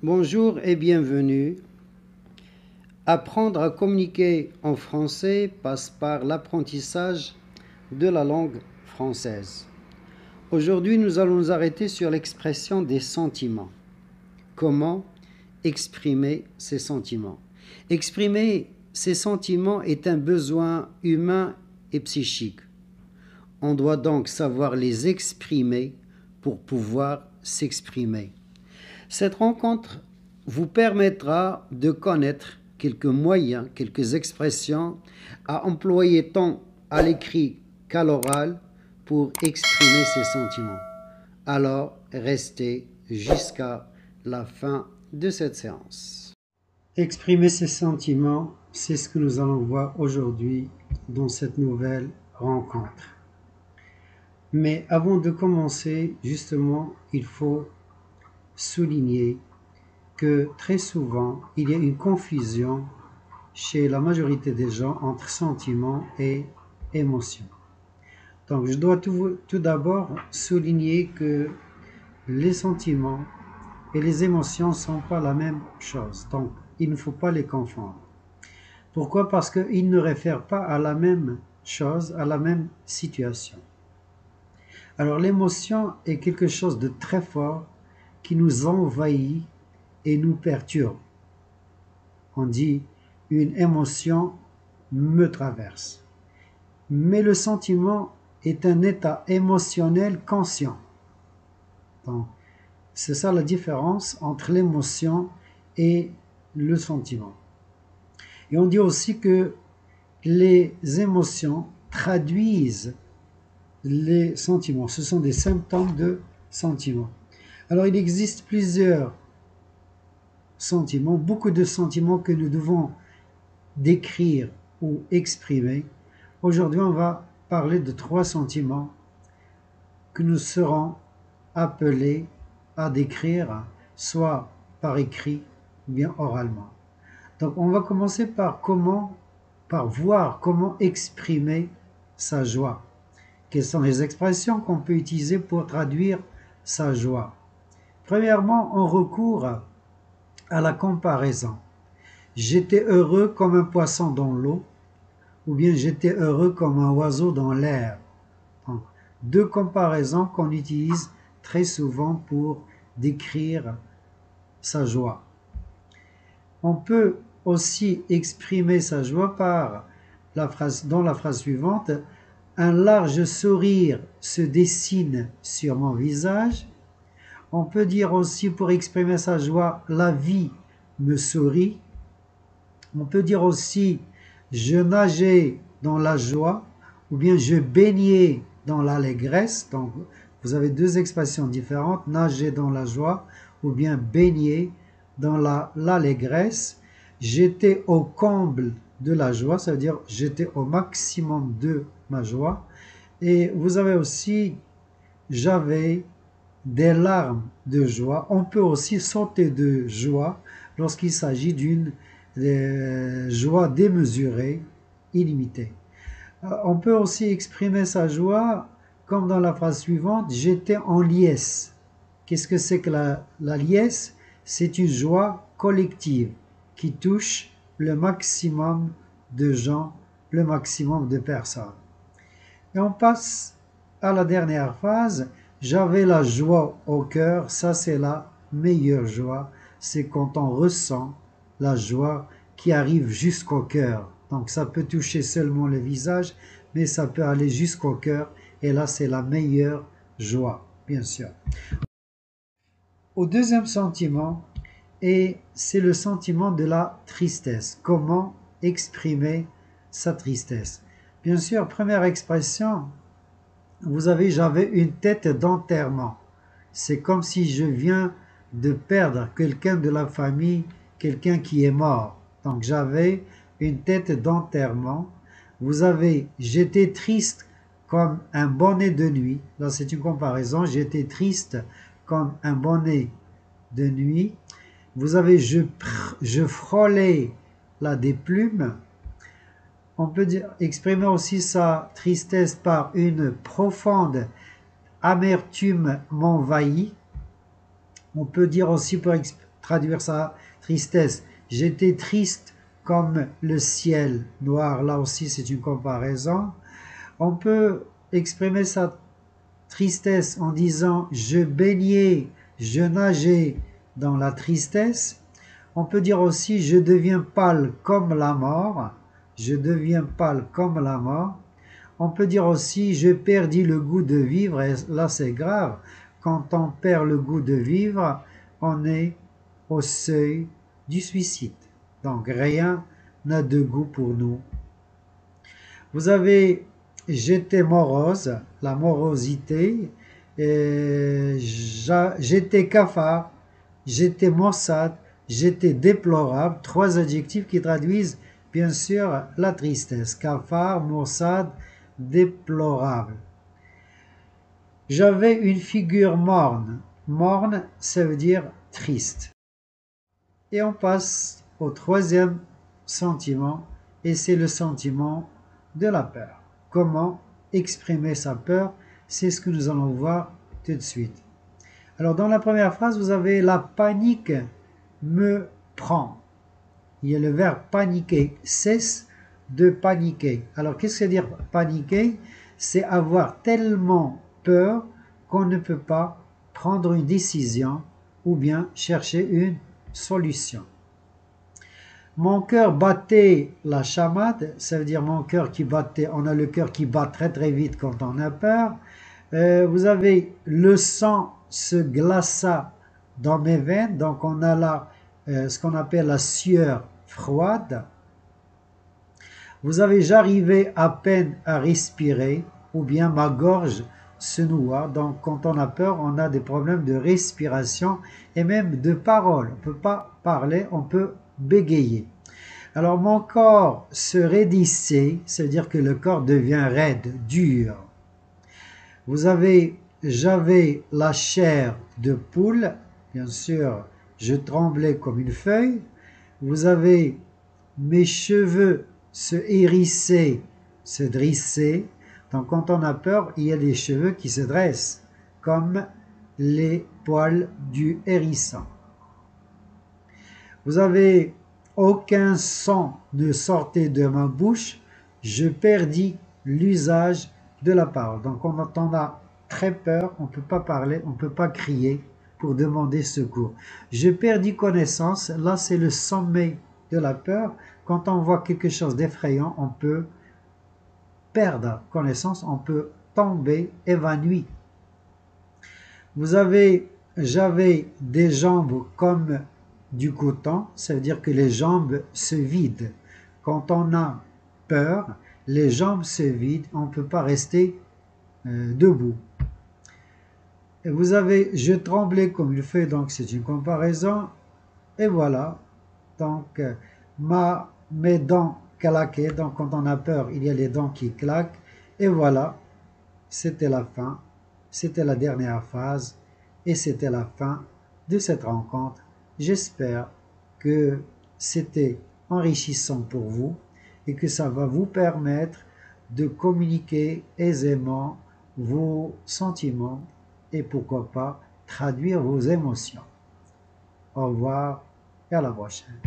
Bonjour et bienvenue. Apprendre à communiquer en français passe par l'apprentissage de la langue française. Aujourd'hui, nous allons nous arrêter sur l'expression des sentiments. Comment exprimer ses sentiments? Exprimer ses sentiments est un besoin humain et psychique. On doit donc savoir les exprimer pour pouvoir s'exprimer. Cette rencontre vous permettra de connaître quelques moyens, quelques expressions à employer tant à l'écrit qu'à l'oral pour exprimer ses sentiments. Alors, restez jusqu'à la fin de cette séance. Exprimer ses sentiments, c'est ce que nous allons voir aujourd'hui dans cette nouvelle rencontre. Mais avant de commencer, justement, il faut souligner que très souvent, il y a une confusion chez la majorité des gens entre sentiments et émotions. Donc, je dois tout d'abord souligner que les sentiments et les émotions ne sont pas la même chose. Donc, il ne faut pas les confondre. Pourquoi? Parce qu'ils ne réfèrent pas à la même chose, à la même situation. Alors, l'émotion est quelque chose de très fort qui nous envahit et nous perturbe. On dit une émotion me traverse. Mais le sentiment est un état émotionnel conscient. Donc, c'est ça la différence entre l'émotion et le sentiment. Et on dit aussi que les émotions traduisent les sentiments. Ce sont des symptômes de sentiments. Alors, il existe plusieurs sentiments, beaucoup de sentiments que nous devons décrire ou exprimer. Aujourd'hui, on va parler de 3 sentiments que nous serons appelés à décrire, soit par écrit ou bien oralement. Donc, on va commencer par voir comment exprimer sa joie. Quelles sont les expressions qu'on peut utiliser pour traduire sa joie? Premièrement, on recourt à la comparaison. J'étais heureux comme un poisson dans l'eau, ou bien j'étais heureux comme un oiseau dans l'air. Donc, 2 comparaisons qu'on utilise très souvent pour décrire sa joie. On peut aussi exprimer sa joie par dans la phrase suivante: un large sourire se dessine sur mon visage. On peut dire aussi, pour exprimer sa joie, la vie me sourit. On peut dire aussi, je nageais dans la joie, ou bien je baignais dans l'allégresse. Donc, vous avez 2 expressions différentes, nager dans la joie, ou bien baigner dans l'allégresse. J'étais au comble de la joie, ça veut dire j'étais au maximum de ma joie. Et vous avez aussi, j'avais des larmes de joie. On peut aussi sauter de joie lorsqu'il s'agit d'une joie démesurée, illimitée. On peut aussi exprimer sa joie comme dans la phrase suivante: j'étais en liesse. Qu'est-ce que c'est que la liesse? C'est une joie collective qui touche le maximum de gens, le maximum de personnes. Et on passe à la dernière phrase: j'avais la joie au cœur. Ça, c'est la meilleure joie. C'est quand on ressent la joie qui arrive jusqu'au cœur. Donc, ça peut toucher seulement le visage, mais ça peut aller jusqu'au cœur. Et là, c'est la meilleure joie, bien sûr. Au deuxième sentiment, et c'est le sentiment de la tristesse. Comment exprimer sa tristesse? Bien sûr, première expression, j'avais une tête d'enterrement. C'est comme si je viens de perdre quelqu'un de la famille, quelqu'un qui est mort. Donc j'avais une tête d'enterrement. Vous avez, j'étais triste comme un bonnet de nuit. Là, c'est une comparaison. J'étais triste comme un bonnet de nuit. Vous avez, je frôlais là des plumes. On peut exprimer aussi sa tristesse par une profonde amertume m'envahit. On peut dire aussi traduire sa tristesse. J'étais triste comme le ciel noir. Là aussi, c'est une comparaison. On peut exprimer sa tristesse en disant je baignais, je nageais dans la tristesse. On peut dire aussi je deviens pâle comme la mort. Je deviens pâle comme la mort. On peut dire aussi je perdis le goût de vivre. Et là, c'est grave. Quand on perd le goût de vivre, on est au seuil du suicide. Donc rien n'a de goût pour nous. Vous avez j'étais morose, la morosité, j'étais cafard, j'étais maussade, j'étais déplorable, 3 adjectifs qui traduisent bien sûr la tristesse. Cafard, maussade, déplorable. J'avais une figure morne. Morne, ça veut dire triste. Et on passe au 3e sentiment, et c'est le sentiment de la peur. Comment exprimer sa peur? C'est ce que nous allons voir tout de suite. Alors dans la première phrase, vous avez la panique me prend. Il y a le verbe paniquer, cesse de paniquer. Alors qu'est-ce que ça veut dire paniquer? C'est avoir tellement peur qu'on ne peut pas prendre une décision ou bien chercher une solution. Mon cœur battait la chamade, ça veut dire mon cœur qui battait, on a le cœur qui bat très très vite quand on a peur. Vous avez le sang se glaça dans mes veines, donc on a là ce qu'on appelle la sueur froide. Vous avez j'arrivais à peine à respirer, ou bien ma gorge se noie. Donc quand on a peur, on a des problèmes de respiration et même de parole. On ne peut pas parler, on peut bégayer. Alors mon corps se raidissait, c'est-à-dire que le corps devient raide, dur. Vous avez j'avais la chair de poule, bien sûr, je tremblais comme une feuille. Vous avez mes cheveux se hérissaient, se drissaient. Donc quand on a peur, il y a les cheveux qui se dressent, comme les poils du hérisson. Vous avez aucun son ne sortait de ma bouche, je perdis l'usage de la parole. Donc quand on a très peur, on ne peut pas parler, on ne peut pas crier pour demander secours. Je perdis connaissance, là c'est le sommet de la peur. Quand on voit quelque chose d'effrayant, on peut perdre connaissance, on peut tomber évanoui. J'avais des jambes comme du coton, ça veut dire que les jambes se vident. Quand on a peur, les jambes se vident, on ne peut pas rester debout. Et vous avez je tremblais comme une feuille, donc c'est une comparaison. Et voilà, donc mes dents claquaient, donc quand on a peur, il y a les dents qui claquent. Et voilà, c'était la fin, c'était la dernière phase, et c'était la fin de cette rencontre. J'espère que c'était enrichissant pour vous et que ça va vous permettre de communiquer aisément vos sentiments et pourquoi pas traduire vos émotions. Au revoir et à la prochaine.